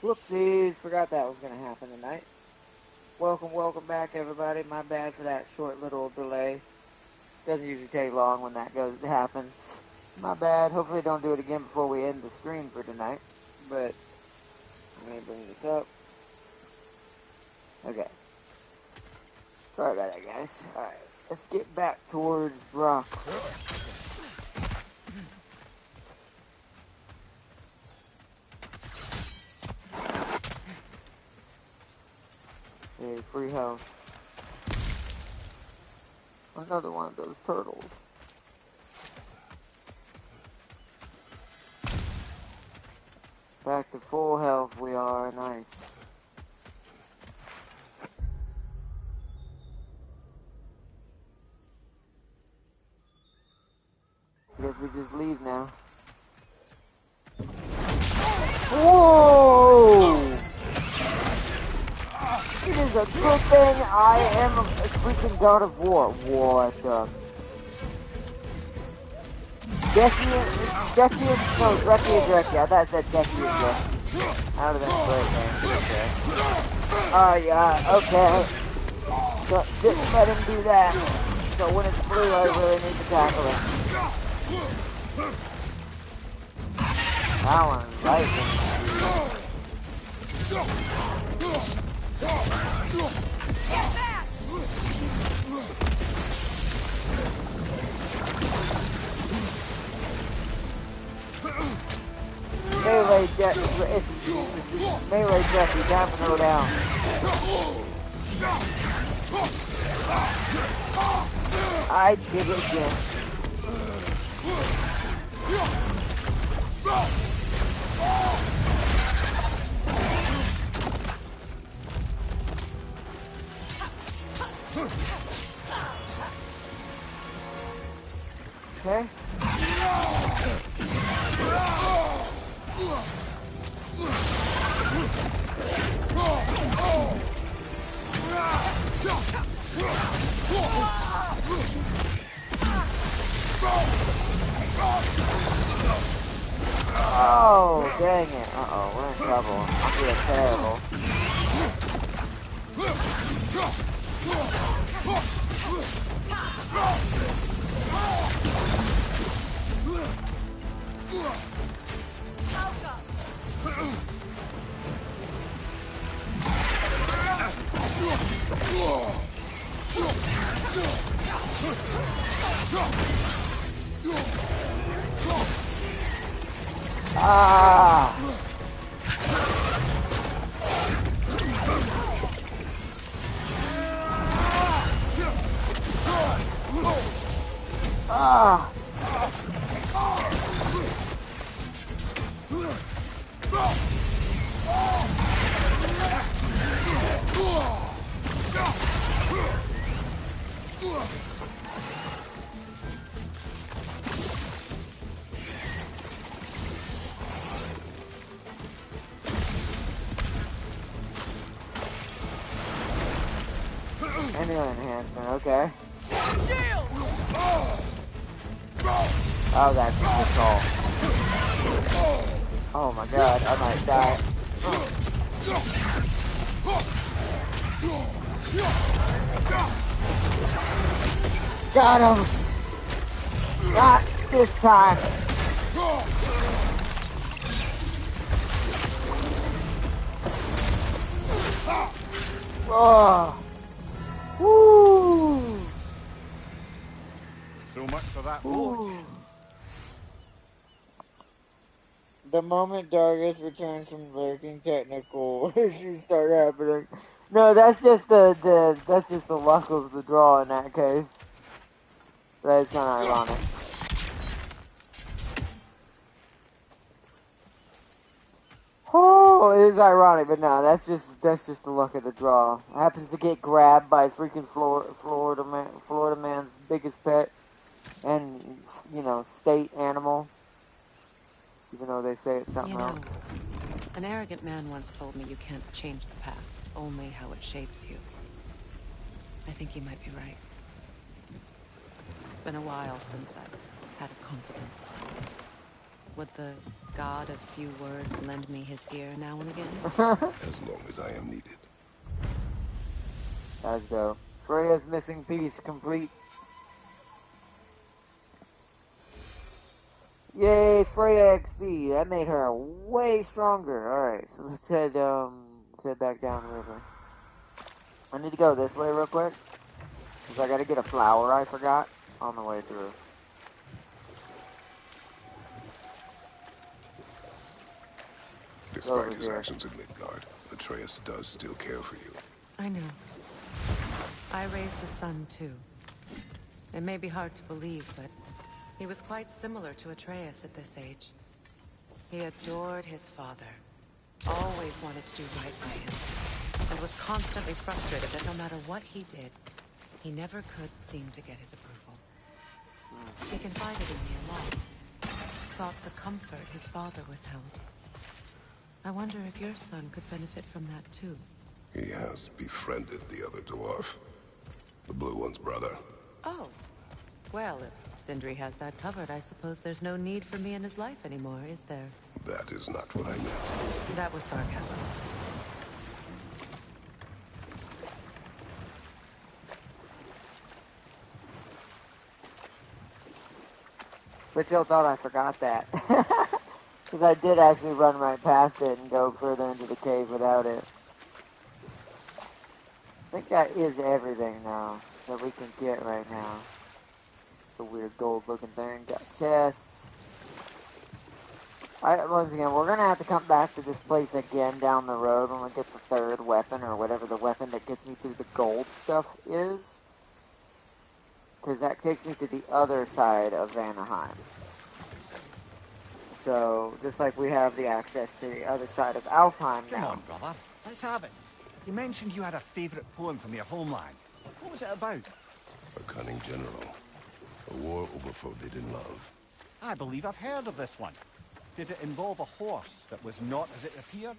Whoopsies, forgot that was going to happen tonight. Welcome back everybody. My bad for that short little delay. Doesn't usually take long when that happens. My bad. Hopefully don't do it again before we end the stream for tonight. But, let me bring this up. Okay. Sorry about that, guys. Alright, let's get back towards Rock. Hey, free health. Another one of those turtles. Back to full health we are. Nice. I guess we just leave now. Whoa! It is a good thing I am a freaking god of war. What the? Drekia. I thought it said Decky and Drekia. That would have been a great name. Okay. Yeah, okay. Shouldn't let him do that. So when it's blue, I really need to tackle him. That one's lightning. Melee death, it's melee death, you time to go down. I did it again. Okay. Oh, dang it. Uh-oh, we're in trouble. I'm doing terrible. Ah! Ah! Annual enhancement, okay. Oh, that's a good call. Oh my god, I might die. Got him! Not this time! Oh! Woo! So much for that forge. The moment Dargus returns from lurking, technical issues start happening. No, that's just the luck of the draw in that case. That is kind of ironic. Oh, it is ironic, but no, that's just the luck of the draw. Happens to get grabbed by freaking Florida man's biggest pet, and state animal. Even though they say it's something else. An arrogant man once told me you can't change the past, only how it shapes you. I think he might be right. It's been a while since I've had a confidant. Would the god of few words lend me his ear now and again? As long as I am needed. That's dope. Freya's missing piece complete. Yay, Freya XP. That made her way stronger. Alright, so let's head back down the river. I need to go this way real quick. Because I gotta get a flower I forgot on the way through. Despite his actions in Midgard, Atreus does still care for you. I know. I raised a son, too. It may be hard to believe, but he was quite similar to Atreus at this age. He adored his father, always wanted to do right by him, and was constantly frustrated that no matter what he did, he never could seem to get his approval. He confided in me a lot, sought the comfort his father withheld. I wonder if your son could benefit from that too. He has befriended the other dwarf. The blue one's brother. Oh. Well, if Sindri has that covered, I suppose there's no need for me in his life anymore, is there? That is not what I meant. That was sarcasm. But y'all thought I forgot that. Because I did actually run right past it and go further into the cave without it. I think that is everything now that we can get right now. It's a weird gold looking thing. Got chests. Once again, we're going to have to come back to this place again down the road when we get the third weapon or whatever the weapon that gets me through the gold stuff is. Because that takes me to the other side of Vanaheim. So, just like we have the access to the other side of Alfheim now. Come on, brother. Let's have it. You mentioned you had a favourite poem from your homeland. What was it about? A cunning general. A war over forbidden love. I believe I've heard of this one. Did it involve a horse that was not as it appeared?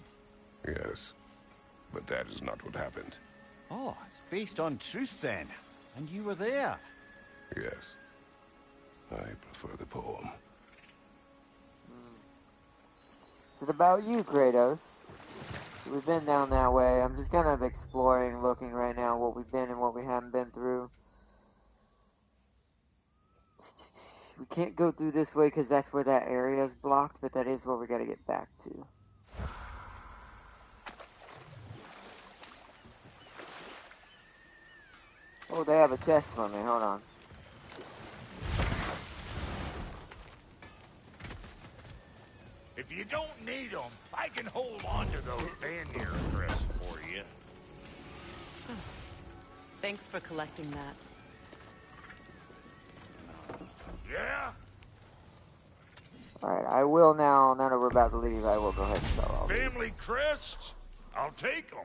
Yes. But that is not what happened. Oh, it's based on truth then. And you were there. Yes. I prefer the poem. Is it about you, Kratos? So we've been down that way. I'm just kind of exploring, looking right now what we've been and what we haven't been through. We can't go through this way because that's where that area is blocked, but that is where we got to get back to. Oh, they have a chest for me. Hold on. If you don't need them, I can hold on to those Vanir crests for you. Thanks for collecting that. Yeah? Alright, I will now that we're about to leave, I will go ahead and sell all Family these. crests? I'll take them.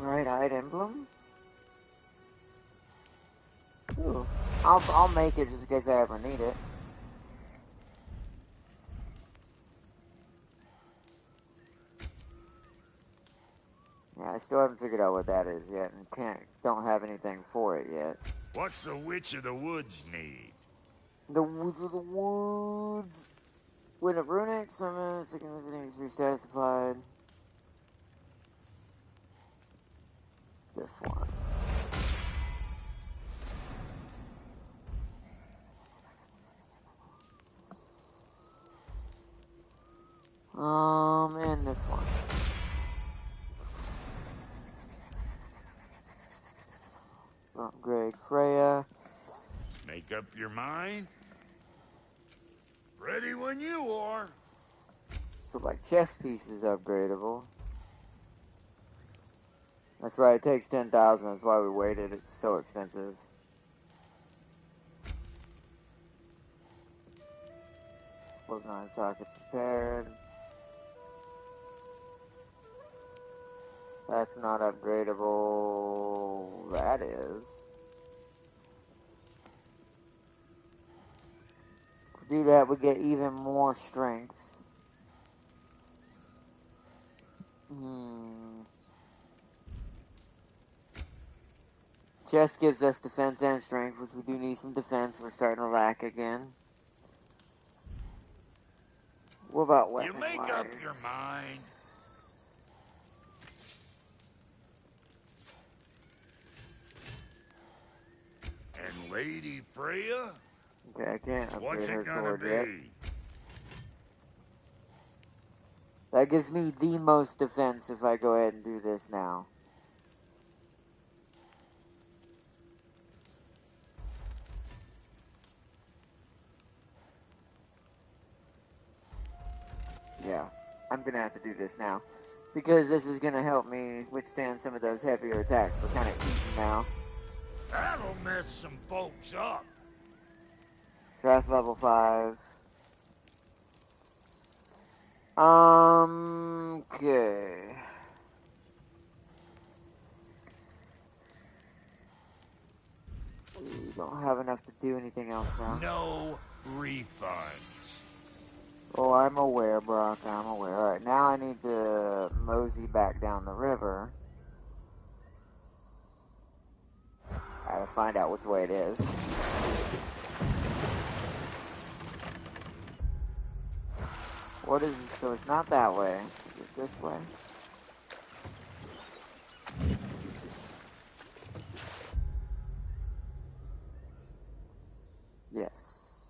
Right-eyed emblem? Ooh. I'll make it just in case I ever need it. Yeah, I still haven't figured out what that is yet, and don't have anything for it yet. What's the Witch of the Woods need? The Woods of the Woods. When a runic summon, significant free status applied. This one. And this one. Upgrade Freya. Make up your mind? Ready when you are. So my chest piece is upgradable. That's right, it takes 10,000. That's why we waited. It's so expensive. Working on sockets repaired. That's not upgradable. That is. If we do that, we get even more strength. Chest gives us defense and strength, which we do need some defense. We're starting to lack again. What about You make up your weapon-wise? mind. And Lady Freya? Okay, I can't What's upgrade her it gonna sword yet. be? That gives me the most defense if I go ahead and do this now. Yeah, I'm gonna have to do this now. Because this is gonna help me withstand some of those heavier attacks. We're kind of eating now. That'll mess some folks up. So that's level 5. Okay. We don't have enough to do anything else now. No refunds. Oh, I'm aware, Brock. I'm aware. Alright, now I need to mosey back down the river. I gotta find out which way it is. What is... So it's not that way. Is it this way? Yes.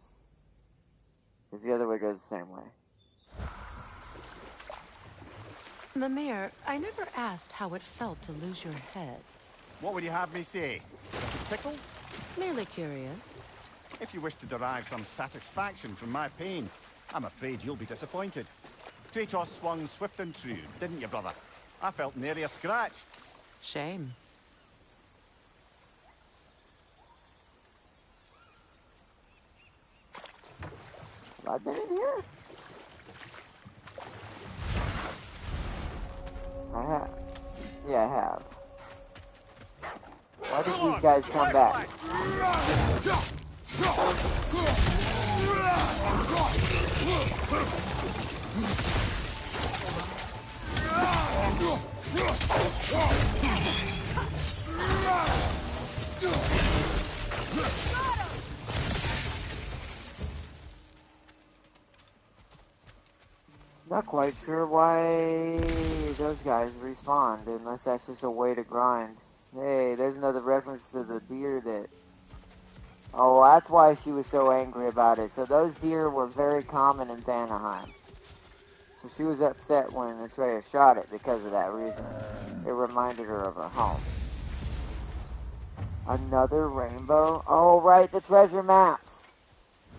Because the other way goes the same way. Mimir, I never asked how it felt to lose your head. What would you have me say? Tickle? Merely curious. If you wish to derive some satisfaction from my pain, I'm afraid you'll be disappointed. Kratos swung swift and true, didn't you, brother? I felt nary a scratch. Shame. Have I been in here? I have. Yeah, I have. Why did these guys come back? Not quite sure why those guys respawned, unless that's just a way to grind. Hey, there's another reference to the deer that... Oh, that's why she was so angry about it. So those deer were very common in Vanaheim. So she was upset when Atreus shot it because of that reason. It reminded her of her home. Another rainbow? Oh, right, the treasure maps!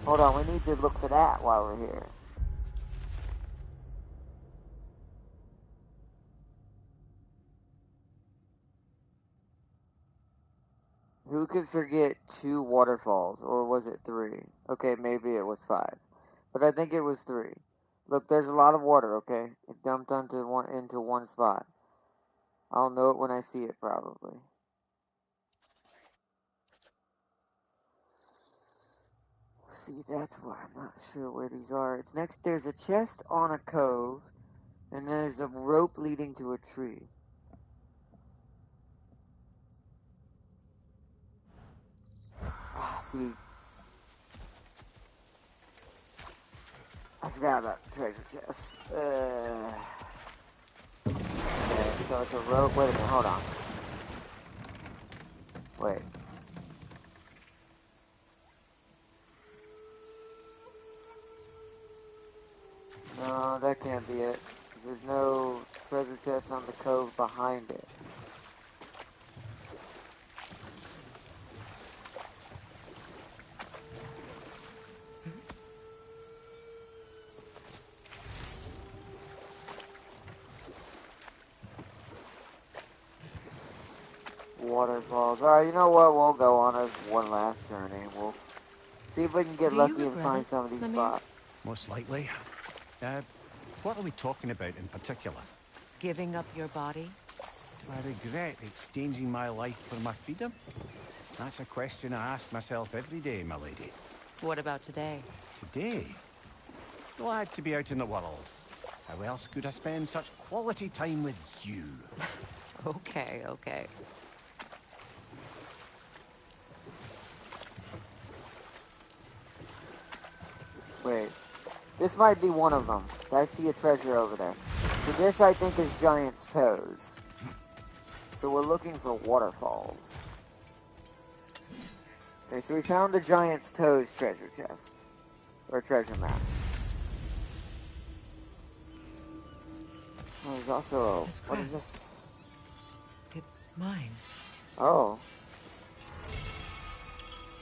Hold on, we need to look for that while we're here. Who could forget 2 waterfalls? Or was it 3? Okay, maybe it was 5. But I think it was 3. Look, there's a lot of water, okay? It dumped into one spot. I'll know it when I see it, probably. See, that's why I'm not sure where these are. It's next, there's a chest on a cove, and there's a rope leading to a tree. Ah, see, I forgot about the treasure chest. Okay, so it's a rope. Wait a minute, hold on. Wait. No, that can't be it. 'Cause there's no treasure chest on the cove behind it. Waterfalls. Alright, you know what? We'll go on a one last journey. We'll see if we can get Do you lucky and regret find it, some of these Mimir? spots. Most likely. What are we talking about in particular? Giving up your body? Do I regret exchanging my life for my freedom? That's a question I ask myself every day, my lady. What about today? Today? Glad to be out in the world. How else could I spend such quality time with you? Okay, okay. Wait. This might be one of them. I see a treasure over there. So this, I think, is Giant's Toes. So we're looking for waterfalls. Okay, so we found the Giant's Toes treasure chest. Or treasure map. Oh, there's also... This what is crest. this? It's mine. Oh.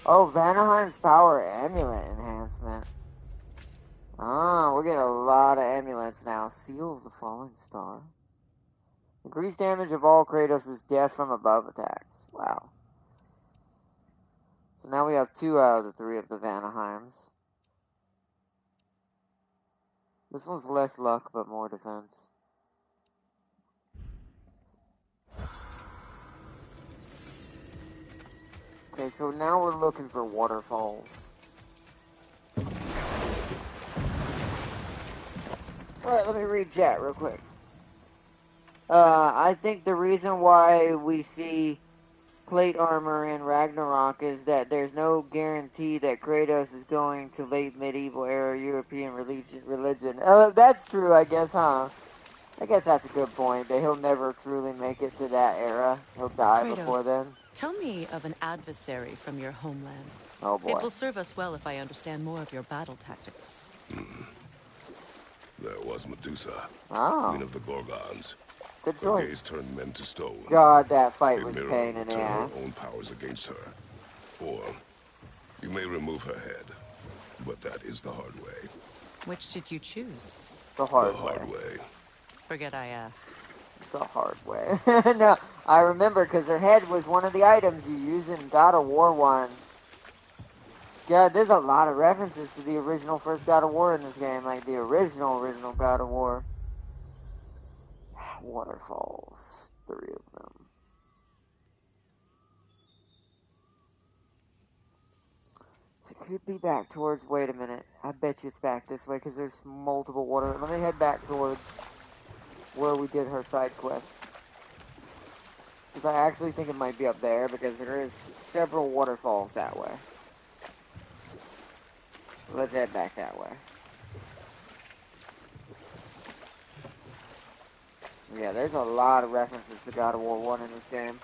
Oh, Vanaheim's power amulet enhancement. Ah, we're getting a lot of amulets now. Seal of the Falling Star. Increased damage of all Kratos' death from above attacks. Wow. So now we have 2 out of the 3 of the Vanaheims. This one's less luck, but more defense. Okay, so now we're looking for waterfalls. Alright, let me read chat real quick. I think the reason why we see plate armor in Ragnarok is that there's no guarantee that Kratos is going to late medieval era European religion. That's true, I guess, huh? I guess that's a good point, that he'll never truly make it to that era. He'll die before Kratos, then. tell me of an adversary from your homeland. Oh boy. It will serve us well if I understand more of your battle tactics. There was Medusa, Oh, queen of the Gorgons. good Her gaze choice. turned men to stone. God, that fight A was a mirror pain in would the turn her ass. own powers against her. Or you may remove her head, but that is the hard way. Which did you choose? The hard The hard way. way. Forget I asked. The hard way. No, I remember because her head was one of the items you use in God of War 1. God, there's a lot of references to the original first God of War in this game, like the original God of War. Waterfalls. 3 of them. So it could be back towards, wait a minute, I bet you it's back this way because there's multiple water. Let me head back towards where we did her side quest. Because I actually think it might be up there because there is several waterfalls that way. Let's head back that way. Yeah, there's a lot of references to God of War 1 in this game.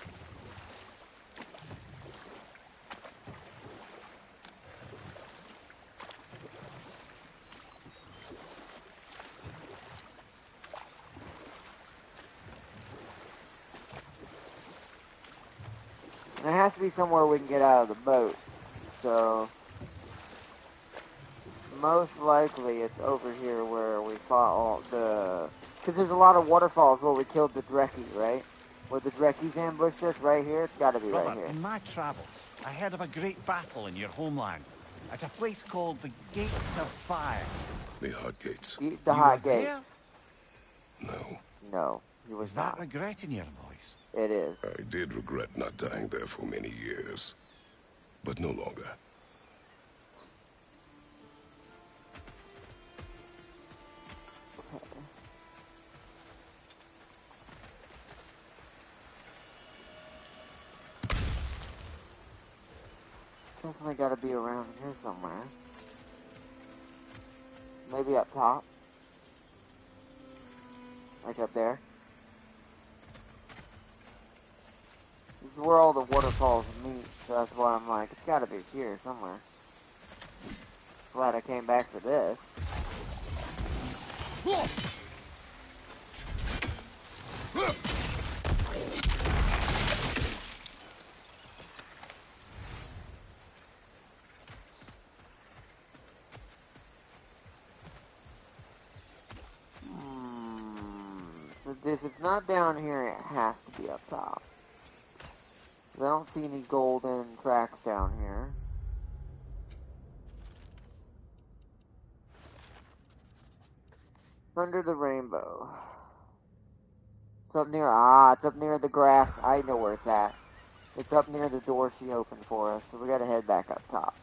And it has to be somewhere we can get out of the boat. So, most likely it's over here where we fought all the... Because there's a lot of waterfalls where we killed the Drekki, right? Where the Drekkies ambushed us, right here? It's gotta be right Brother, here. in my travels, I heard of a great battle in your homeland. At a place called the Gates of Fire. The hot gates. The You hot were there? gates. No. No, he was Is that not. regret in your voice? It is. I did regret not dying there for many years. But no longer. It's definitely gotta be around here somewhere. Maybe up top. Like up there. This is where all the waterfalls meet, so that's why I'm like, it's gotta be here somewhere. Glad I came back for this. So if it's not down here, it has to be up top. I don't see any golden tracks down here. Under the rainbow. It's up near, it's up near the grass. I know where it's at. It's up near the door she opened for us, so we gotta head back up top.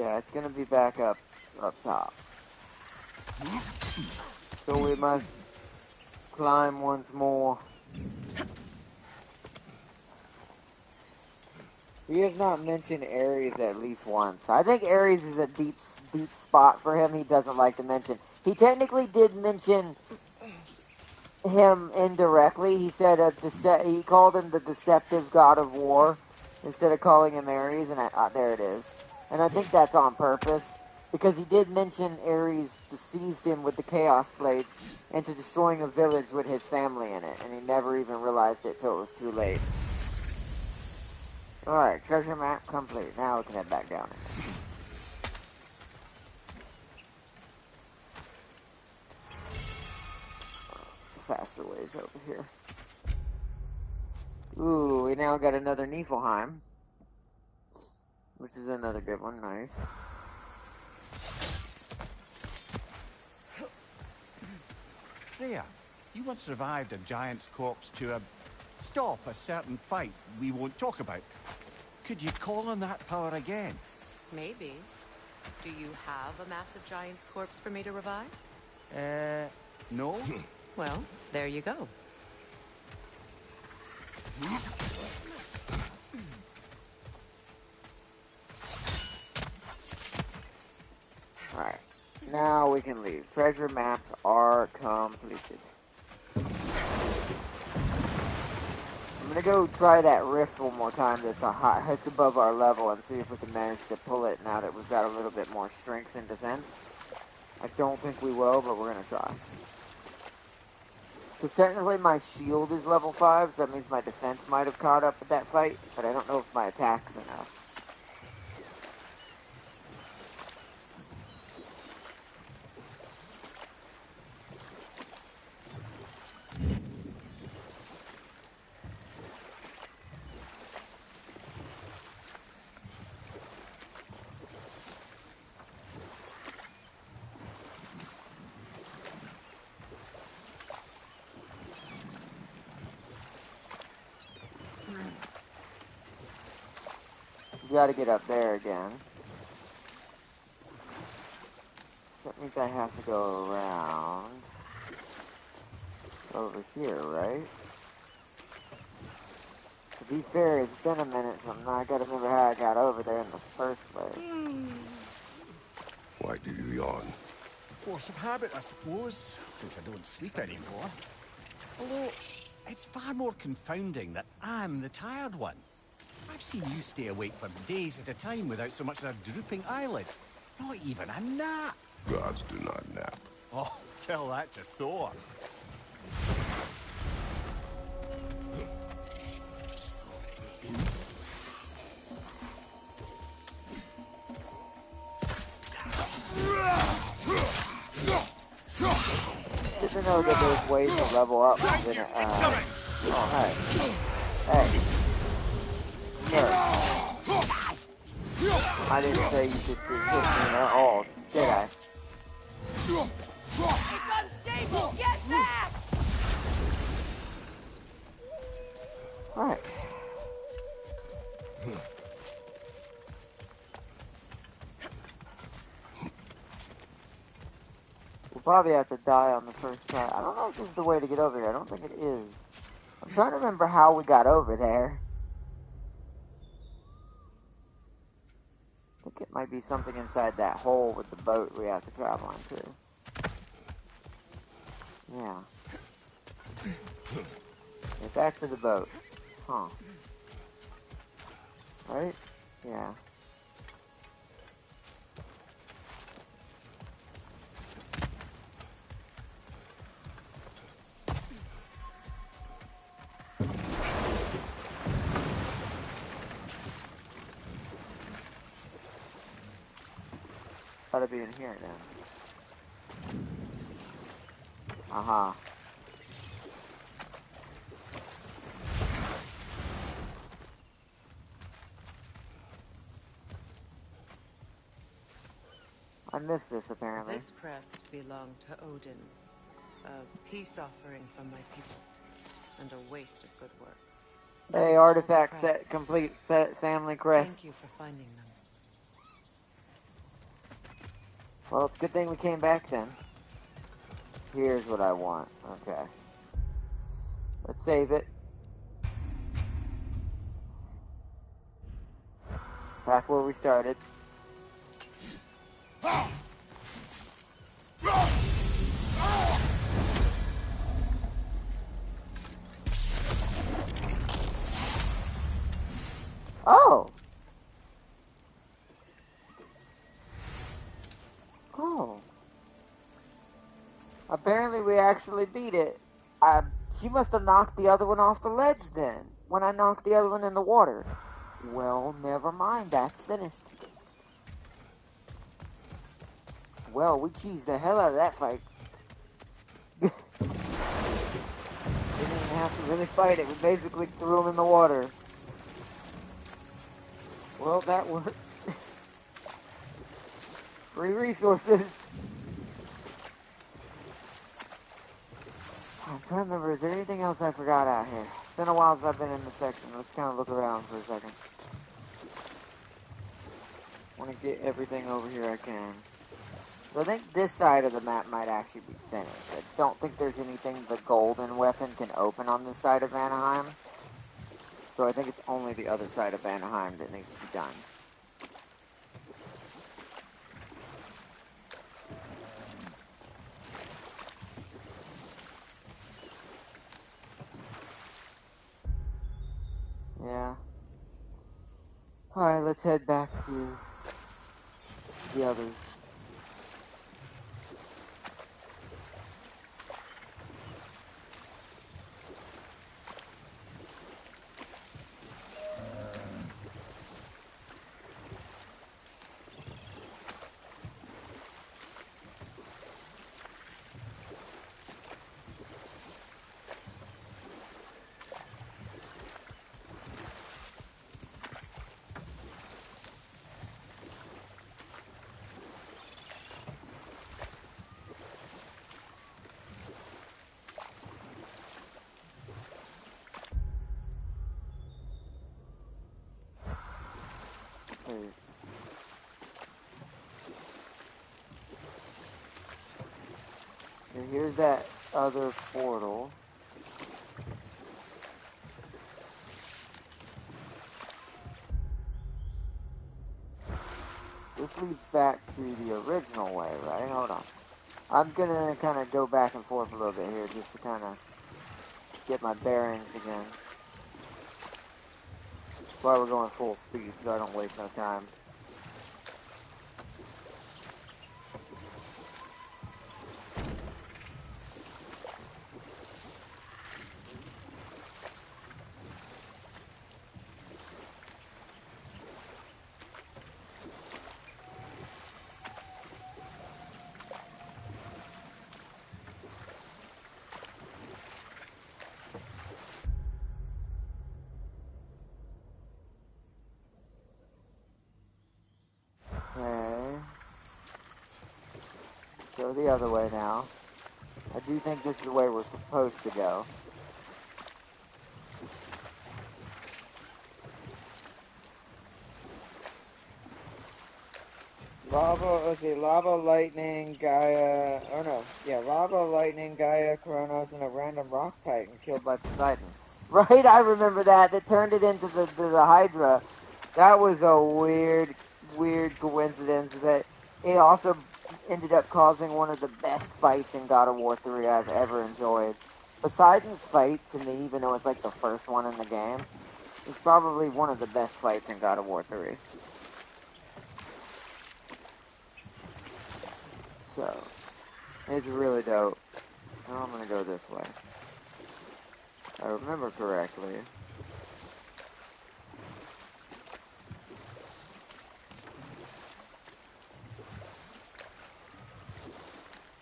Yeah, it's gonna be back up top. So we must climb once more. He has not mentioned Ares at least once. I think Ares is a deep spot for him he doesn't like to mention. He technically did mention him indirectly. He said he called him the deceptive god of war instead of calling him Ares, and there it is. And I think that's on purpose because he did mention Ares deceived him with the Chaos Blades into destroying a village with his family in it, and he never even realized it till it was too late. Alright, treasure map complete. Now we can head back down again. Faster ways over here. Ooh, we now got another Niflheim, which is another good one. Nice. Freya, you once revived a giant's corpse to stop a certain fight we won't talk about. Could you call on that power again? Maybe. Do you have a massive giant's corpse for me to revive? No? Well, there you go. Alright, now we can leave. Treasure maps are completed. I'm gonna go try that rift one more time that's it's above our level and see if we can manage to pull it now that we've got a little bit more strength and defense. I don't think we will, but we're gonna try. Because technically my shield is level 5, so that means my defense might have caught up with that fight, but I don't know if my attack's enough. We gotta get up there again. So that means I have to go around over here, right? To be fair, it's been a minute, so I gotta remember how I got over there in the first place. Why do you yawn? Force of habit, I suppose, since I don't sleep anymore. Although, it's far more confounding that I'm the tired one. I've seen you stay awake for days at a time without so much as a drooping eyelid. Not even a nap. Gods do not nap. Oh, tell that to Thor. Good to know that there's ways to level up. Oh, hey. Hey. Sir. I didn't say you could hit me at all, did I? It's unstable! Get back! Alright. We'll probably have to die on the first try. I don't know if this is the way to get over here. I don't think it is. I'm trying to remember how we got over there. I think it might be something inside that hole with the boat we have to travel on too. Yeah. Get back to the boat. Huh. Right? Yeah. Gotta be in here then. Aha. I missed this apparently. This crest belonged to Odin. A peace offering from my people. And a waste of good work. Hey, artifact set complete. Family crest. Thank you for finding them. Well, it's a good thing we came back then. Here's what I want. Okay. Let's save it. Back where we started. Oh! Oh. Apparently we actually beat it. She must have knocked the other one off the ledge then, when I knocked the other one in the water. Well, never mind, that's finished. Well, we cheesed the hell out of that fight. Didn't even have to really fight it, we basically threw him in the water. Well, that works. Free resources. I'm trying to remember, is there anything else I forgot out here? It's been a while since I've been in the section. Let's kind of look around for a second. Want to get everything over here I can. So I think this side of the map might actually be finished. I don't think there's anything the golden weapon can open on this side of Anaheim. So I think it's only the other side of Anaheim that needs to be done. Yeah. Alright, let's head back to the others. Wait. Okay, here's that other portal. This leads back to the original way, right? Hold on. I'm gonna kind of go back and forth a little bit here just to kind of get my bearings again. That's why we're going full speed, so I don't waste no time. Okay. Go the other way now. I do think this is the way we're supposed to go. Lava, let's see, Lava, Lightning, Gaia, oh no, yeah, Lava, Lightning, Gaia, Kronos, and a random rock titan killed by Poseidon. Right, I remember that. That turned it into the Hydra. That was a weird coincidence, but it also ended up causing one of the best fights in God of War 3 I've ever enjoyed. Poseidon's fight, to me, even though it's like the first one in the game, is probably one of the best fights in God of War 3. So, it's really dope. Now I'm gonna go this way. If I remember correctly.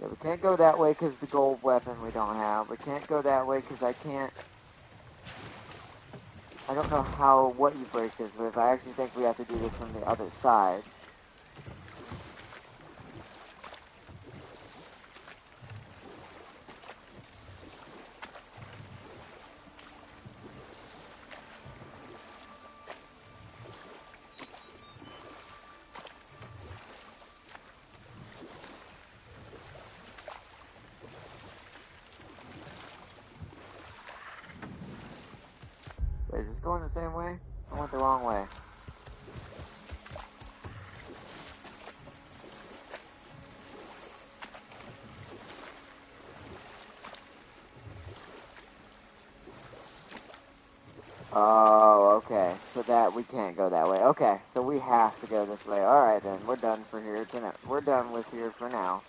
Yeah, we can't go that way because the gold weapon we don't have. We can't go that way because I don't know what you break this with. I actually think we have to do this from the other side. this going the same way? I went the wrong way. Oh, okay. So that we can't go that way. Okay, so we have to go this way. Alright then, we're done for here tonight. We're done with here for now.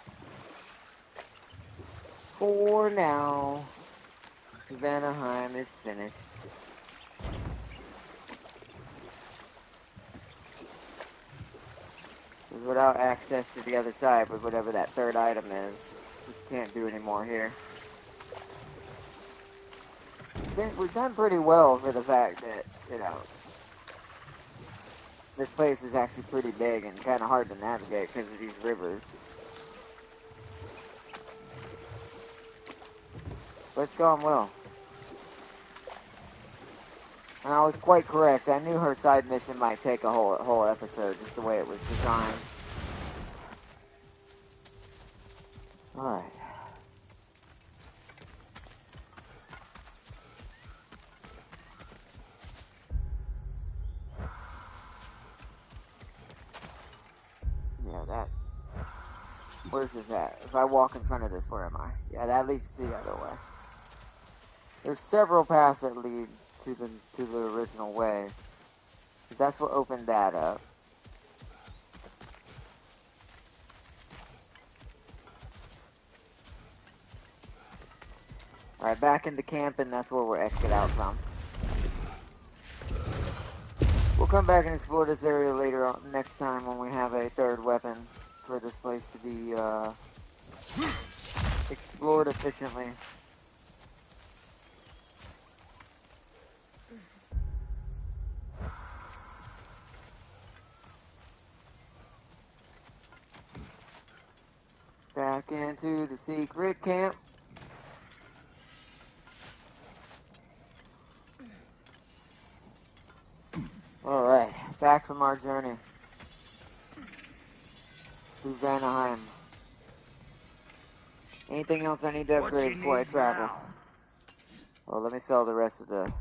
For now, Vanaheim is finished. Because without access to the other side with whatever that third item is, we can't do any more here. We've done pretty well for the fact that, you know, this place is actually pretty big and kind of hard to navigate because of these rivers. But it's gone well. And I was quite correct. I knew her side mission might take a whole episode, just the way it was designed. Alright. Yeah, that... Where's this at? If I walk in front of this, where am I? Yeah, that leads the other way. There's several paths that lead to the original way. Because that's what opened that up. Alright, back into camp, and that's where we'll exit out from. We'll come back and explore this area later on, next time when we have a third weapon for this place to be explored efficiently. Back into the secret camp. Alright, back from our journey through Vanaheim. Anything else I need to upgrade before I travel? Now? Well, let me sell the rest of the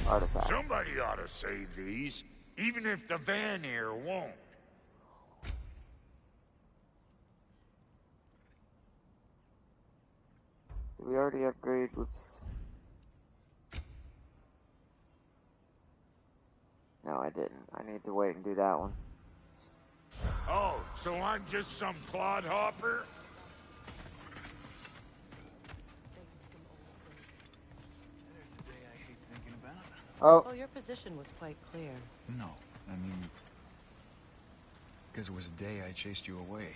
artifacts. Somebody ought to save these, even if the Vanir won't. Did we already upgrade? Whoops. No, I didn't. I need to wait and do that one. Oh, so I'm just some clodhopper? There's a day I hate thinking about. Oh, Well, your position was quite clear. No, I mean... Because it was a day I chased you away.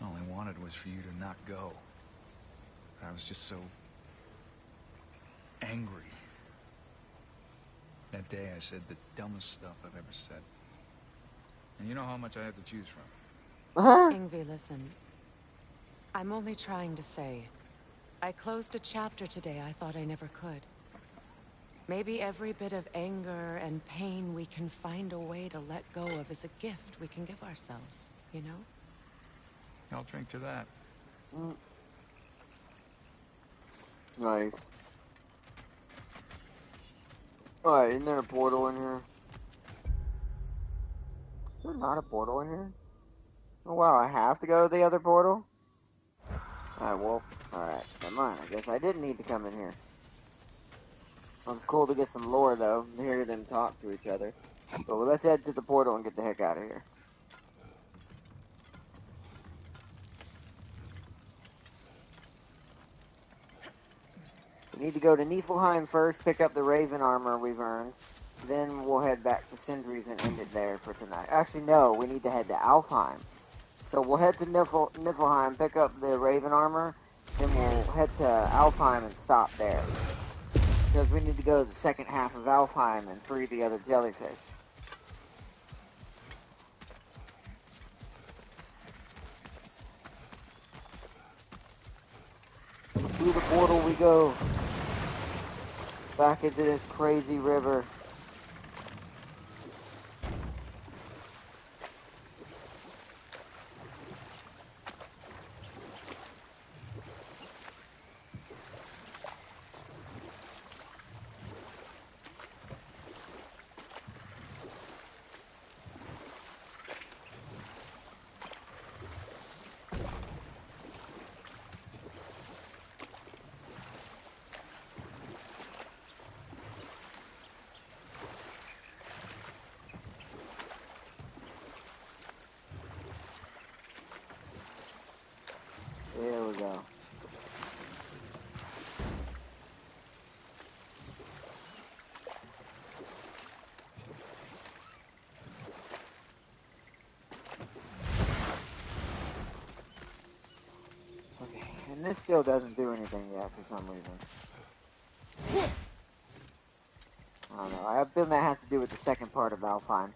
All I wanted was for you to not go. I was just so... angry. That day I said the dumbest stuff I've ever said. And you know how much I had to choose from. Ingvi, listen. I'm only trying to say, I closed a chapter today I thought I never could. Maybe every bit of anger and pain we can find a way to let go of is a gift we can give ourselves, you know? I'll drink to that. nice. Alright, isn't there a portal in here? Is there not a portal in here? Oh wow, I have to go to the other portal? Alright, well, alright, never mind. I guess I didn't need to come in here. Well, it's cool to get some lore, though, and hear them talk to each other. But well, let's head to the portal and get the heck out of here. We need to go to Niflheim first, pick up the Raven armor we've earned. Then we'll head back to Sindri's and end it there for tonight. Actually, no, we need to head to Alfheim. So we'll head to Niflheim, pick up the Raven armor, then we'll head to Alfheim and stop there. Because we need to go to the second half of Alfheim and free the other jellyfish. Through the portal we go. Back into this crazy river. Here we go. Okay, and this still doesn't do anything yet for some reason. I don't know. I have a feeling that has to do with the second part of Alpine.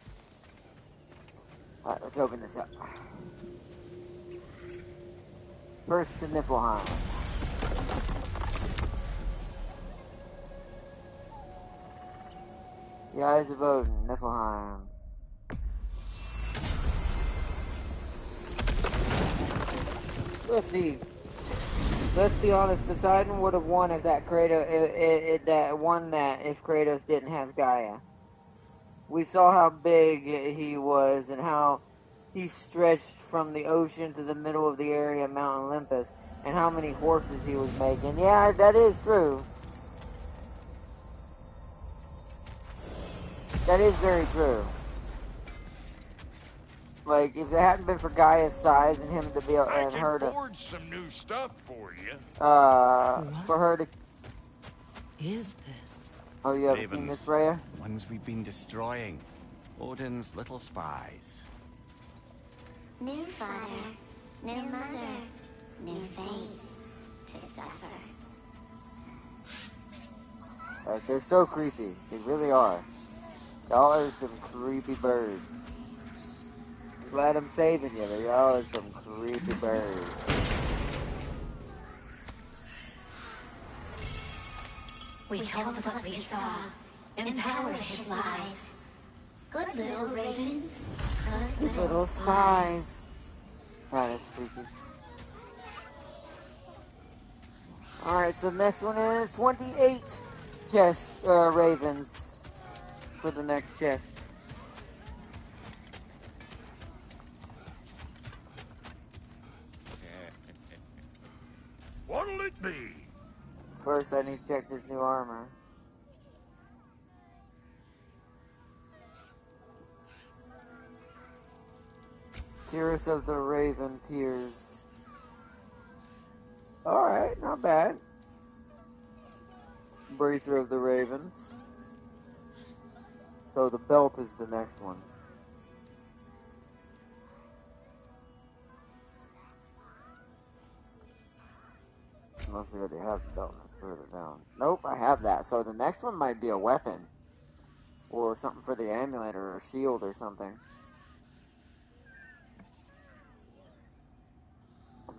Alright, let's open this up. First to Niflheim. The Eyes of Odin, Niflheim. Let's see. Let's be honest, Poseidon would have won if that Kratos, that won that if Kratos didn't have Gaia. We saw how big he was and how he stretched from the ocean to the middle of the area of Mount Olympus, and how many horses he was making. Yeah, that is true. That is very true. Like, if it hadn't been for Gaia's size and him to be able, and her to, forge some new stuff for you. for her to. Is this? Oh, you haven't seen this, Rhea? Ones we've been destroying. Odin's little spies. New father, new mother, new fate to suffer. Like, they're so creepy. They really are. Y'all are some creepy birds. I'm glad I'm saving you, but y'all are some creepy birds. We told what we saw, empowered his lies. Good little ravens, good Little spies. That is freaky. Alright, so next one is 28 chest ravens for the next chest. What'll it be? First, I need to check this new armor. Tears of the Raven Tears. Alright, not bad. Bracer of the Ravens. So the belt is the next one. Unless we already have the belt, let's further down. Nope, I have that. So the next one might be a weapon. Or something for the amulet or a shield or something.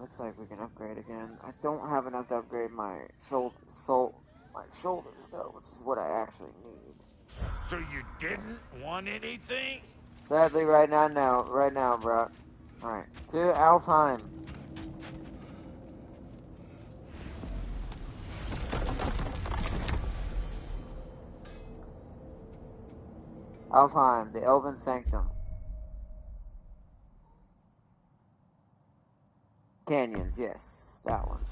Looks like we can upgrade again. I don't have enough to upgrade my shoulders though, which is what I actually need. So you didn't want anything? Sadly, right now, bro. Alright, to Alfheim. Alfheim, the Elven Sanctum. Canyons, yes, that one.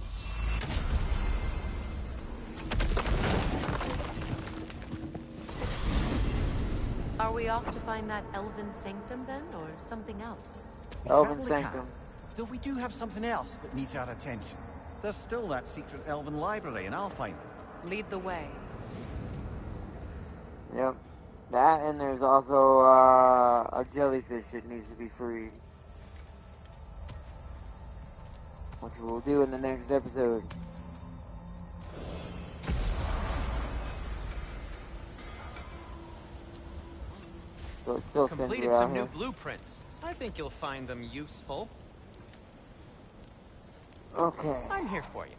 Are we off to find that Elven Sanctum then, or something else? We Elven certainly Sanctum. can. Though we do have something else that needs our attention. There's still that secret elven library in Alfheim. Lead the way. Yep. That, and there's also a jellyfish that needs to be freed. Which we'll do in the next episode. So it still sends Completed you out some here. new blueprints. I think you'll find them useful. Okay. I'm here for you.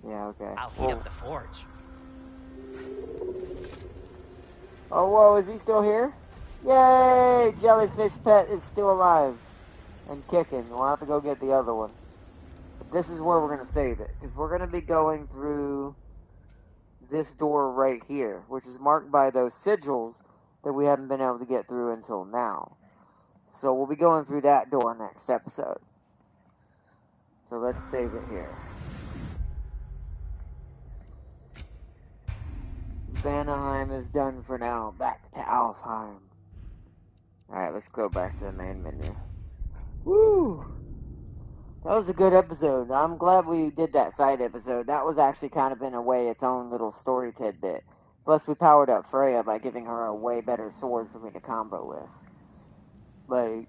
Yeah, okay. I'll heat up the forge. Oh, whoa, is he still here? Yay! Jellyfish pet is still alive. And kicking. We'll have to go get the other one. But this is where we're going to save it. Because we're going to be going through this door right here. Which is marked by those sigils that we haven't been able to get through until now. So we'll be going through that door next episode. So let's save it here. Vanaheim is done for now. Back to Alfheim. Alright, let's go back to the main menu. Woo! That was a good episode. I'm glad we did that side episode. That was actually kind of, in a way, its own little story tidbit. Plus, we powered up Freya by giving her a way better sword for me to combo with. Like,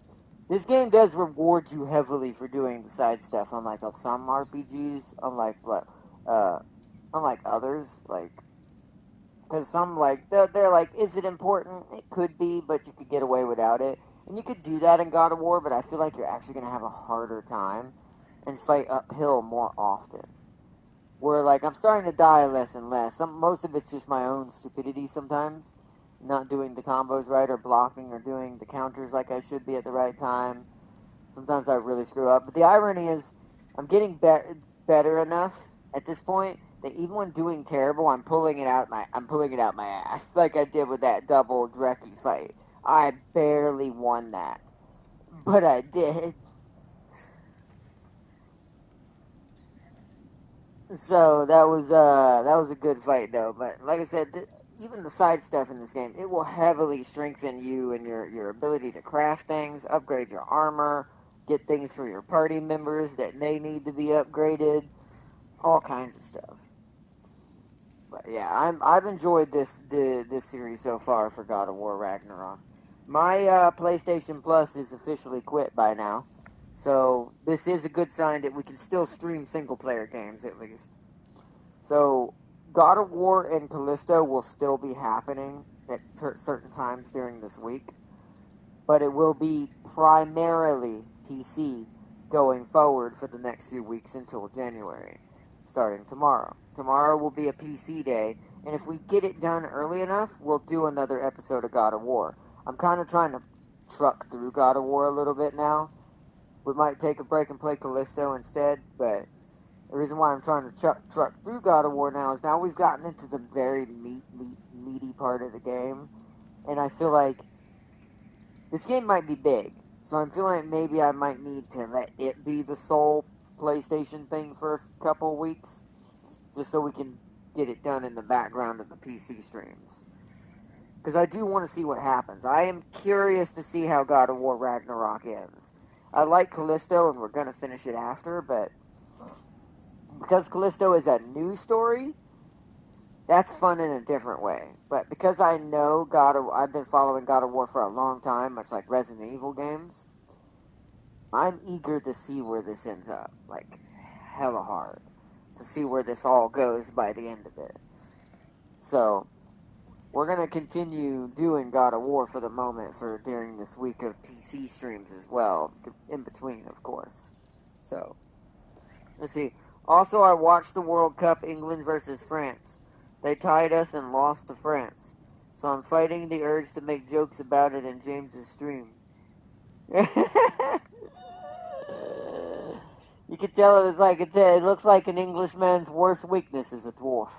this game does reward you heavily for doing the side stuff, unlike some RPGs, unlike others, like, because some, like, they're like, is it important? It could be, but you could get away without it. And you could do that in God of War, but I feel like you're actually going to have a harder time and fight uphill more often. Where, like, I'm starting to die less and less. Most of it's just my own stupidity sometimes. Not doing the combos right, or blocking, or doing the counters like I should be at the right time. Sometimes I really screw up. But the irony is, I'm getting better enough at this point that even when doing terrible, I'm pulling it out my ass, like I did with that double Dreki fight. I barely won that, but I did. So that was a good fight though. But like I said, even the side stuff in this game, it will heavily strengthen you and your ability to craft things, upgrade your armor, get things for your party members that they need to be upgraded, all kinds of stuff. But yeah, I've enjoyed this series so far for God of War Ragnarok. My PlayStation Plus is officially quit by now, so this is a good sign that we can still stream single player games at least. So God of War and Callisto will still be happening at certain times during this week, but it will be primarily PC going forward for the next few weeks until January, starting tomorrow. Tomorrow will be a PC day, and if we get it done early enough, we'll do another episode of God of War. I'm kind of trying to truck through God of War a little bit now. We might take a break and play Callisto instead, but the reason why I'm trying to truck through God of War now is now we've gotten into the very meaty part of the game, and I feel like this game might be big, so I'm feeling like maybe I might need to let it be the sole PlayStation thing for a couple of weeks, just so we can get it done in the background of the PC streams. Because I do want to see what happens. I am curious to see how God of War Ragnarok ends. I like Callisto, and we're going to finish it after, but because Callisto is a new story, that's fun in a different way. But because I know I've been following God of War for a long time, much like Resident Evil games, I'm eager to see where this ends up. Like, hella hard. To see where this all goes by the end of it. So, we're going to continue doing God of War for the moment for during this week of PC streams as well. In between, of course. So, let's see. Also, I watched the World Cup, England versus France. They tied us and lost to France. So I'm fighting the urge to make jokes about it in James's stream. You can tell it looks like an Englishman's worst weakness is a dwarf.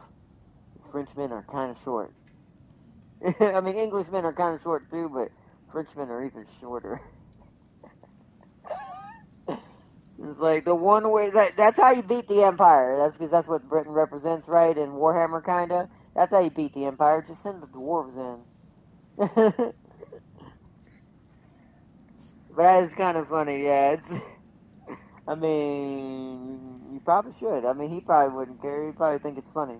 These Frenchmen are kind of short. I mean, Englishmen are kind of short too, but Frenchmen are even shorter. It's like the one way that's how you beat the Empire. That's because that's what Britain represents, right? In Warhammer, kinda. That's how you beat the Empire. Just send the dwarves in. But that is kind of funny. Yeah, it's. I mean, you probably should. I mean, he probably wouldn't care. He'd probably think it's funny.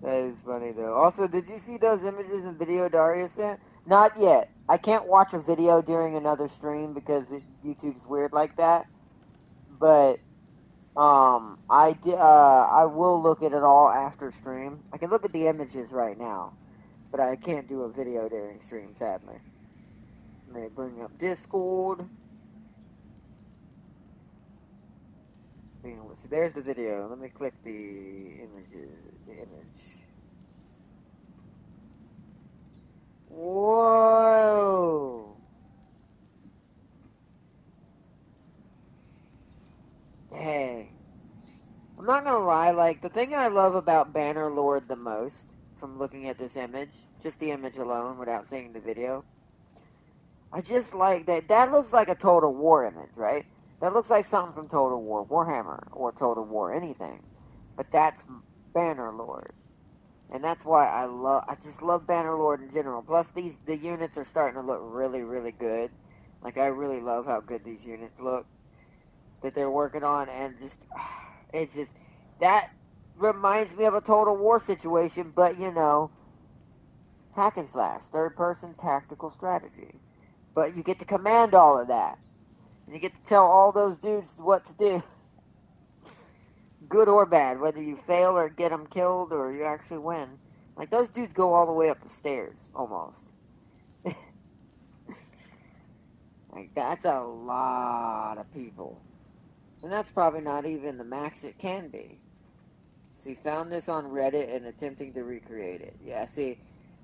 That is funny though. Also, did you see those images and video Daria sent? Not yet. I can't watch a video during another stream because YouTube's weird like that. But I will look at it all after stream. I can look at the images right now, but I can't do a video during stream, sadly. Let me bring up Discord. So there's the video. Let me click the image. Whoa! Hey. I'm not gonna lie, like, the thing I love about Bannerlord the most, from looking at this image, just the image alone without seeing the video, I just like that looks like a Total War image, right? That looks like something from Total War Warhammer, or Total War anything. But that's Bannerlord. And that's why I just love Bannerlord in general. Plus, the units are starting to look really, really good. Like, I really love how good these units look that they're working on, and just, it's just, that reminds me of a Total War situation, but, you know, hack and slash, third-person tactical strategy. But you get to command all of that. And you get to tell all those dudes what to do. Good or bad, whether you fail or get them killed or you actually win. Like, those dudes go all the way up the stairs, almost. Like, that's a lot of people. And that's probably not even the max it can be. See, found this on Reddit and attempting to recreate it. Yeah, see,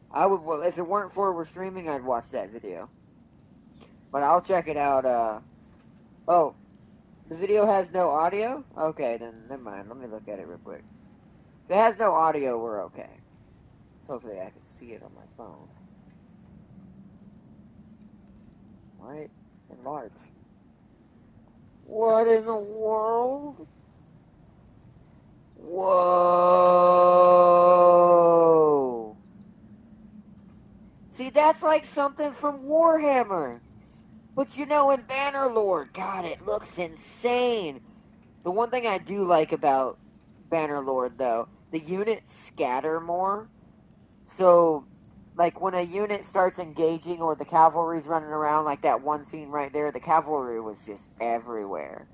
I would, well, if it weren't for we're streaming, I'd watch that video. But I'll check it out, oh, the video has no audio? Okay, then, never mind, let me look at it real quick. If it has no audio, we're okay. So hopefully I can see it on my phone. Right? Enlarge. What in the world? Whoa! See, that's like something from Warhammer. But you know, in Bannerlord, God, it looks insane. The one thing I do like about Bannerlord, though, the units scatter more. So, like, when a unit starts engaging or the cavalry's running around, like that one scene right there, the cavalry was just everywhere.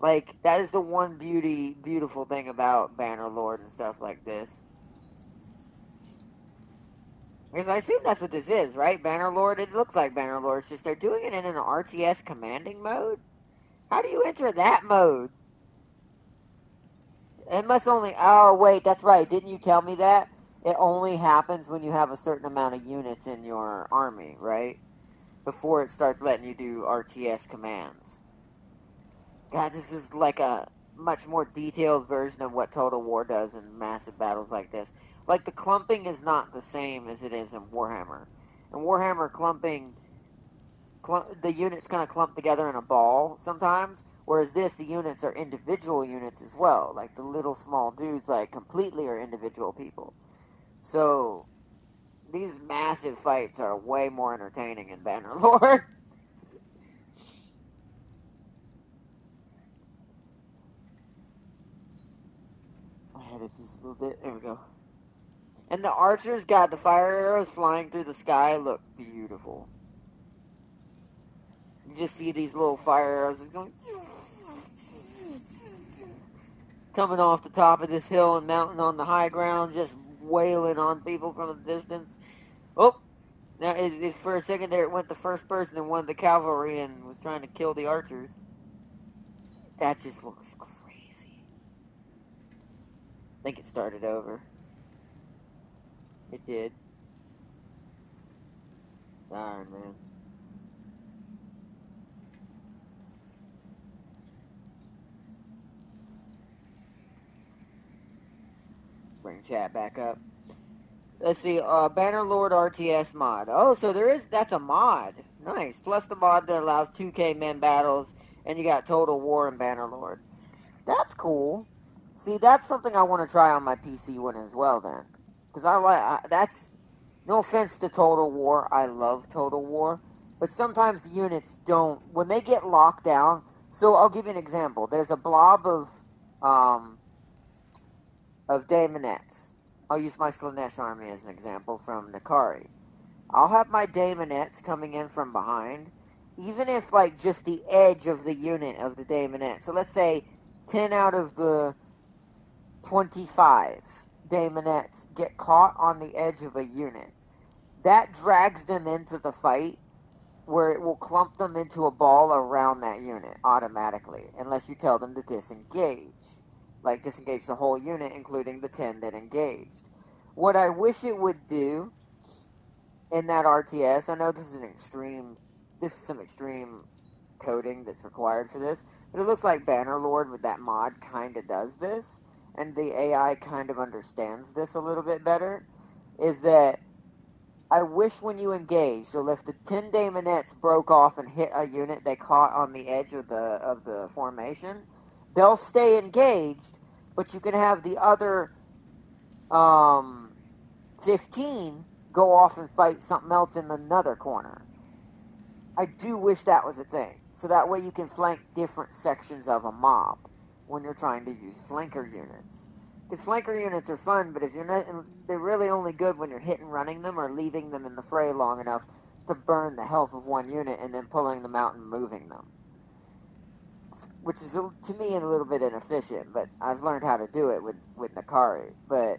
Like, that is the one beautiful thing about Bannerlord and stuff like this. Because I assume that's what this is, right? Bannerlord, it looks like Bannerlord. It's just they're doing it in an RTS commanding mode? How do you enter that mode? It must only... Oh, wait, that's right. Didn't you tell me that? It only happens when you have a certain amount of units in your army, right? Before it starts letting you do RTS commands. God, this is like a much more detailed version of what Total War does in massive battles like this. Like, the clumping is not the same as it is in Warhammer. In Warhammer, clumping... the units kind of clump together in a ball sometimes, whereas this, the units are individual units as well. Like, the little small dudes, like, completely are individual people. So, these massive fights are way more entertaining in Bannerlord. I had it just a little bit. There we go. And the archers got the fire arrows flying through the sky look beautiful. You just see these little fire arrows going coming off the top of this hill and mountain on the high ground, just wailing on people from a distance. Oh, now for a second there, it went the first person and won the cavalry and was trying to kill the archers. That just looks crazy. I think it started over. It did. Darn, man. Bring chat back up. Let's see, Bannerlord RTS mod. Oh, so that's a mod. Nice. Plus the mod that allows 2K men battles, and you got Total War and Bannerlord. That's cool. See, that's something I want to try on my PC one as well, then. Because that's, no offense to Total War, I love Total War, but sometimes the units don't, when they get locked down, so I'll give you an example. There's a blob of Daemonettes. I'll use my Slanesh army as an example from Nakari. I'll have my Daemonettes coming in from behind, even if, like, just the edge of the unit of the Daemonette. So let's say 10 out of the 25 Daemonettes get caught on the edge of a unit. That drags them into the fight, where it will clump them into a ball around that unit automatically, unless you tell them to disengage. Like, disengage the whole unit, including the 10 that engaged. What I wish it would do in that RTS, I know this is some extreme coding that's required for this, but it looks like Bannerlord with that mod kind of does this, and the AI kind of understands this a little bit better, is that I wish when you engage, so if the 10 Daemonettes broke off and hit a unit they caught on the edge of the formation, they'll stay engaged, but you can have the other 15 go off and fight something else in another corner. I do wish that was a thing. So that way you can flank different sections of a mob when you're trying to use flanker units. Because flanker units are fun, but if you're not, they're really only good when you're hit and running them or leaving them in the fray long enough to burn the health of one unit and then pulling them out and moving them. Which is, to me, a little bit inefficient, but I've learned how to do it with Nakari. But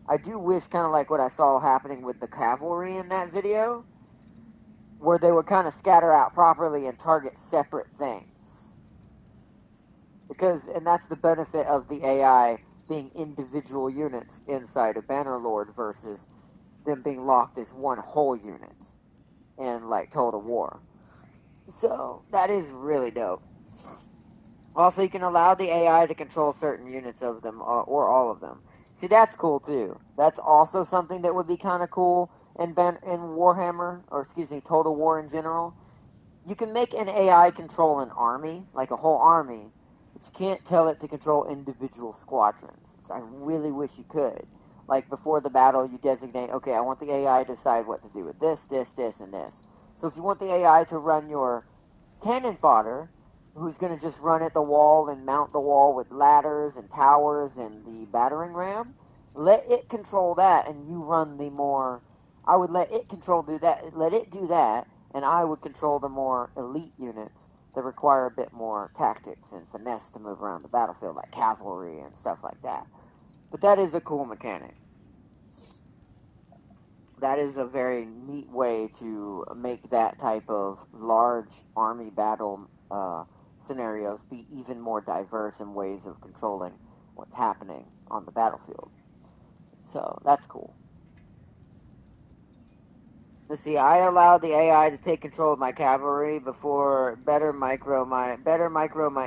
I do wish, kind of like what I saw happening with the cavalry in that video, where they would kind of scatter out properly and target separate things. And that's the benefit of the AI being individual units inside of Bannerlord versus them being locked as one whole unit in, like, Total War. So, that is really dope. Also, you can allow the AI to control certain units of them, or all of them. See, that's cool, too. That's also something that would be kind of cool in Warhammer, or excuse me, Total War in general. You can make an AI control an army, like a whole army, but you can't tell it to control individual squadrons, which I really wish you could. Like, before the battle, you designate, okay, I want the AI to decide what to do with this, this, this, and this. So if you want the AI to run your cannon fodder, who's going to just run at the wall and mount the wall with ladders and towers and the battering ram, let it control that, and you run the more... I would let it let it do that, and I would control the more elite units that require a bit more tactics and finesse to move around the battlefield, like cavalry and stuff like that. But that is a cool mechanic. That is a very neat way to make that type of large army battle scenarios be even more diverse in ways of controlling what's happening on the battlefield. So, that's cool. Let's see, I allowed the AI to take control of my cavalry before better micro my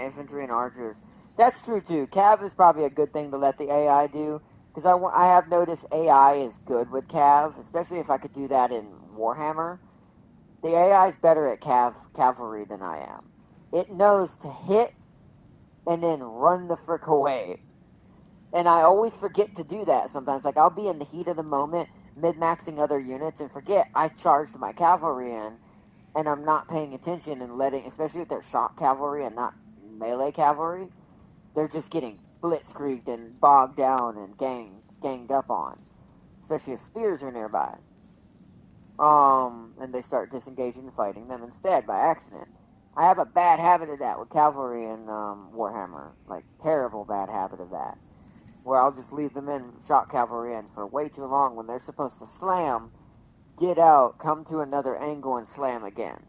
infantry and archers. That's true too. Cav is probably a good thing to let the AI do, because I have noticed AI is good with Cav, especially if I could do that in Warhammer. The AI is better at cavalry than I am. It knows to hit and then run the frick away. And I always forget to do that sometimes. Like, I'll be in the heat of the moment, mid-maxing other units, and forget I charged my cavalry in, and I'm not paying attention and especially if they're shock cavalry and not melee cavalry, they're just getting blitzkrieged and bogged down and ganged up on. Especially if spears are nearby. And they start disengaging and fighting them instead by accident. I have a bad habit of that with cavalry in Warhammer. Like, terrible bad habit of that. Where I'll just leave them in, shock cavalry in, for way too long when they're supposed to slam, get out, come to another angle, and slam again.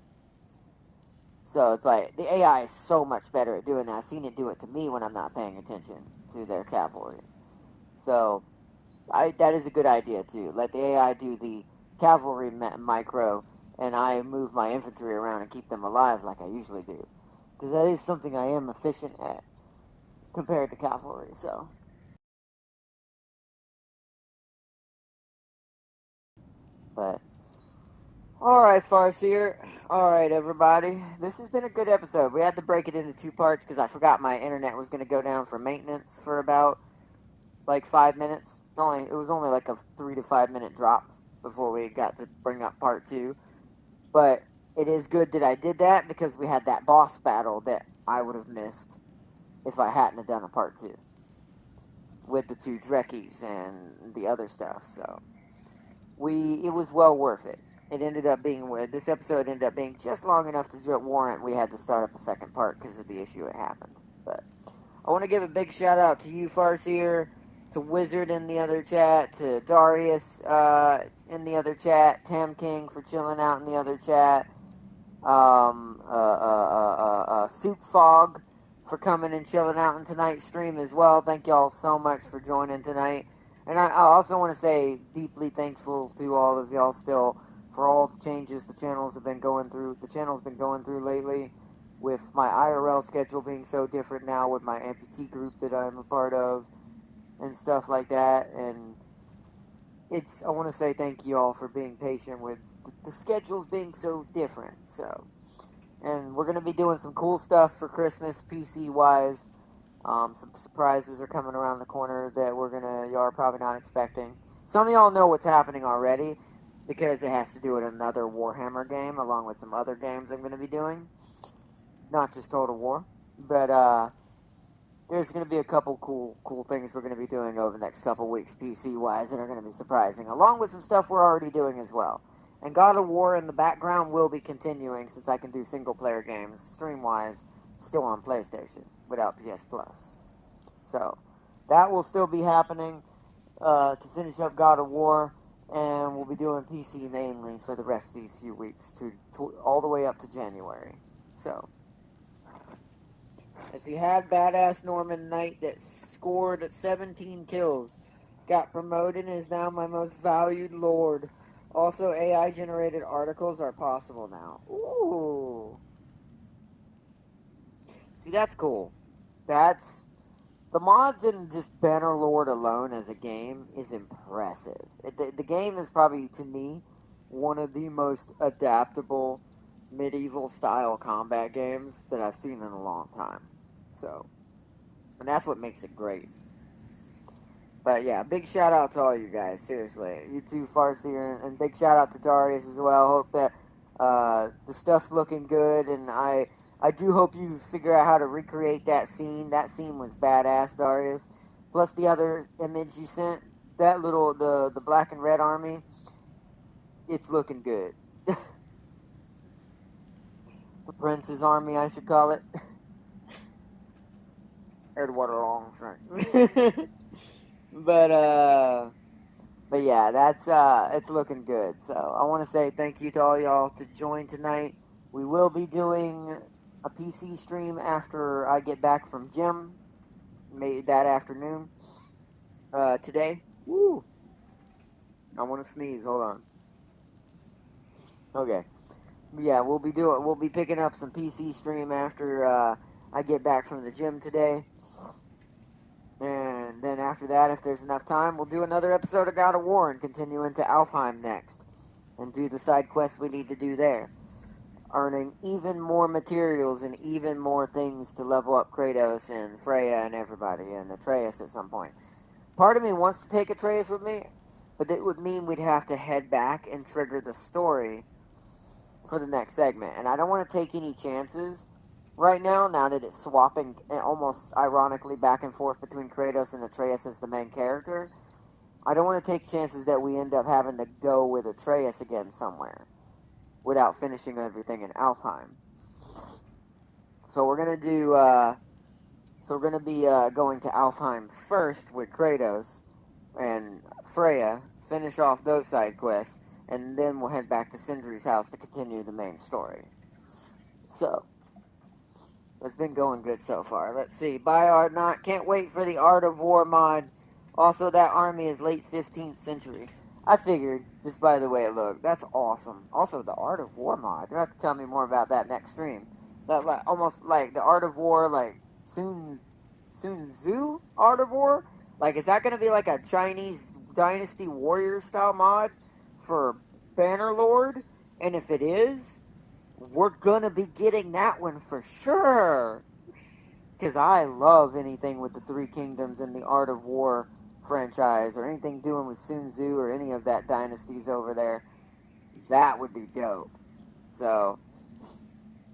So it's like, the AI is so much better at doing that. I've seen it do it to me when I'm not paying attention to their cavalry. So, that is a good idea too. Let the AI do the cavalry micro, and I move my infantry around and keep them alive like I usually do. Because that is something I am efficient at, compared to cavalry, so... But, alright, Farseer. Alright, everybody. This has been a good episode. We had to break it into 2 parts because I forgot my internet was going to go down for maintenance for about, like, 5 minutes. It was only like a 3 to 5 minute drop before we got to bring up part 2. But it is good that I did that because we had that boss battle that I would have missed if I hadn't have done a part 2. With the 2 Drekkies and the other stuff, so... it was well worth it. It ended up being, this episode ended up being just long enough to warrant we had to start up a second part because of the issue that happened. But I want to give a big shout out to you, Farseer, to Wizard in the other chat, to Darius in the other chat, Tam King for chilling out in the other chat, Soup Fog for coming and chilling out in tonight's stream as well. Thank y'all so much for joining tonight. And I also want to say deeply thankful to all of y'all still for all the changes the channel's been going through lately, with my IRL schedule being so different now with my amputee group that I'm a part of and stuff like that. And I want to say thank you all for being patient with the schedules being so different. So, and we're going to be doing some cool stuff for Christmas PC wise. Some surprises are coming around the corner that y'all are probably not expecting. Some of y'all know what's happening already, because it has to do with another Warhammer game, along with some other games I'm going to be doing. Not just Total War. But, there's going to be a couple cool things we're going to be doing over the next couple weeks, PC-wise, that are going to be surprising, along with some stuff we're already doing as well. And God of War in the background will be continuing, since I can do single-player games, stream-wise, still on PlayStation, without PS Plus. So, that will still be happening to finish up God of War, and we'll be doing PC mainly for the rest of these few weeks, to all the way up to January. So, as he had badass Norman Knight that scored 17 kills, got promoted and is now my most valued lord. Also, AI-generated articles are possible now. Ooh. See, that's cool. The mods in just Bannerlord alone as a game is impressive. The game is probably, to me, one of the most adaptable medieval-style combat games that I've seen in a long time. So, and that's what makes it great. But yeah, big shout out to all you guys, seriously. You too, Farseer, and big shout out to Darius as well. Hope that the stuff's looking good, and I do hope you figure out how to recreate that scene. That scene was badass, Darius. Plus the other image you sent, that little, the black and red army, it's looking good. The Prince's army, I should call it. Edward Longstring. But yeah, that's it's looking good. So I want to say thank you to all y'all to join tonight. We will be doing a PC stream after I get back from gym, maybe that afternoon. Today. Woo! I want to sneeze. Hold on. Okay. Yeah, we'll be picking up some PC stream after I get back from the gym today. And then after that, if there's enough time, we'll do another episode of God of War and continue into Alfheim next. And do the side quests we need to do there. Earning even more materials and even more things to level up Kratos and Freya and everybody, and Atreus at some point. Part of me wants to take Atreus with me, but it would mean we'd have to head back and trigger the story for the next segment. And I don't want to take any chances right now that it's swapping almost ironically back and forth between Kratos and Atreus as the main character. I don't want to take chances that we end up having to go with Atreus again somewhere without finishing everything in Alfheim. So we're gonna do. We're gonna be going to Alfheim first with Kratos and Freya. Finish off those side quests, and then we'll head back to Sindri's house to continue the main story. So it's been going good so far. Let's see. Bye, Art Not. Can't wait for the Art of War mod. Also, that army is late 15th century. I figured, just by the way it looked. That's awesome. Also, the Art of War mod. You'll have to tell me more about that next stream. Is that like, almost like the Art of War, like Sun Tzu Art of War? Like, is that going to be like a Chinese Dynasty Warrior style mod for Bannerlord? And if it is, we're going to be getting that one for sure. Because I love anything with the Three Kingdoms and the Art of War franchise, or anything doing with Sun Tzu or any of that dynasties over there. That would be dope. So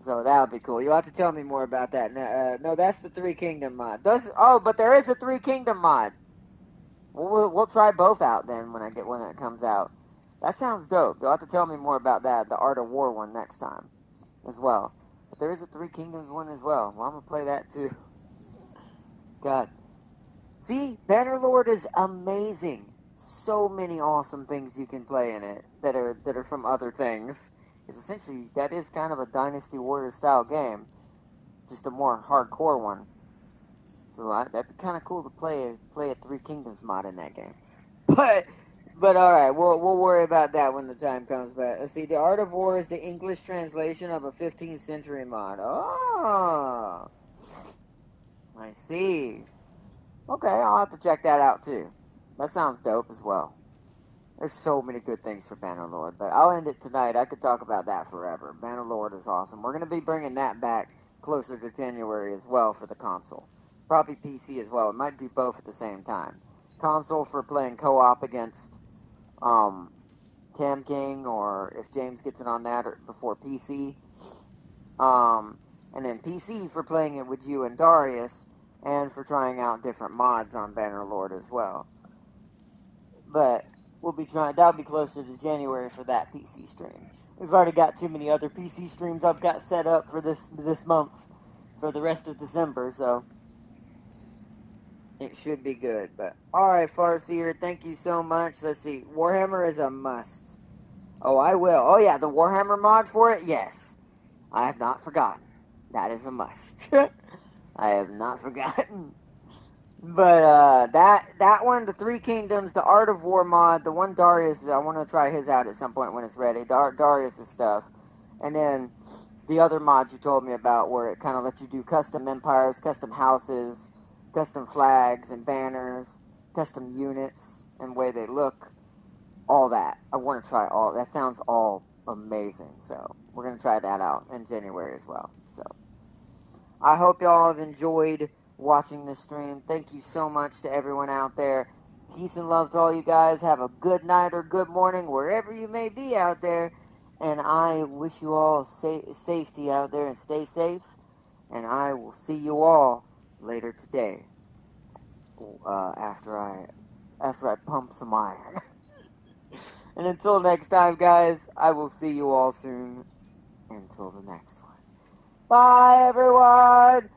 that would be cool. You'll have to tell me more about that. No, that's the Three Kingdom mod. But there is a Three Kingdom mod. We'll try both out then when it comes out. That sounds dope. You'll have to tell me more about that, the Art of War one, next time as well. But there is a Three Kingdoms one as well. Well, I'm gonna play that too. God. See, Bannerlord is amazing. So many awesome things you can play in it that are from other things. It's essentially, that is kind of a Dynasty Warrior style game, just a more hardcore one. So that'd be kind of cool to play a Three Kingdoms mod in that game. But all right, we'll worry about that when the time comes. But let's see, the Art of War is the English translation of a 15th century mod. Oh, I see. Okay, I'll have to check that out too. That sounds dope as well. There's so many good things for Bannerlord, but I'll end it tonight. I could talk about that forever. Bannerlord is awesome. We're going to be bringing that back closer to January as well for the console. Probably PC as well. It might do both at the same time. Console for playing co-op against Tam King, or if James gets it on that or before PC. And then PC for playing it with you and Darius, and for trying out different mods on Bannerlord as well. But we'll be trying, that'll be closer to January for that PC stream. We've already got too many other PC streams I've got set up for this month, for the rest of December, so it should be good. But alright, Farseer, thank you so much. Let's see, Warhammer is a must. Oh, I will. Oh yeah, the Warhammer mod for it? Yes. I have not forgotten. That is a must. I have not forgotten. But that one, the Three Kingdoms, the Art of War mod, the one Darius, I want to try his out at some point when it's ready. Darius' stuff. And then the other mods you told me about, where it kind of lets you do custom empires, custom houses, custom flags and banners, custom units, and the way they look. All that. I want to try all. That sounds all amazing. So we're going to try that out in January as well. So I hope y'all have enjoyed watching this stream. Thank you so much to everyone out there. Peace and love to all you guys. Have a good night or good morning wherever you may be out there. And I wish you all safety out there, and stay safe. And I will see you all later today. After I pump some iron. And until next time, guys, I will see you all soon. Until the next one. Bye, everyone!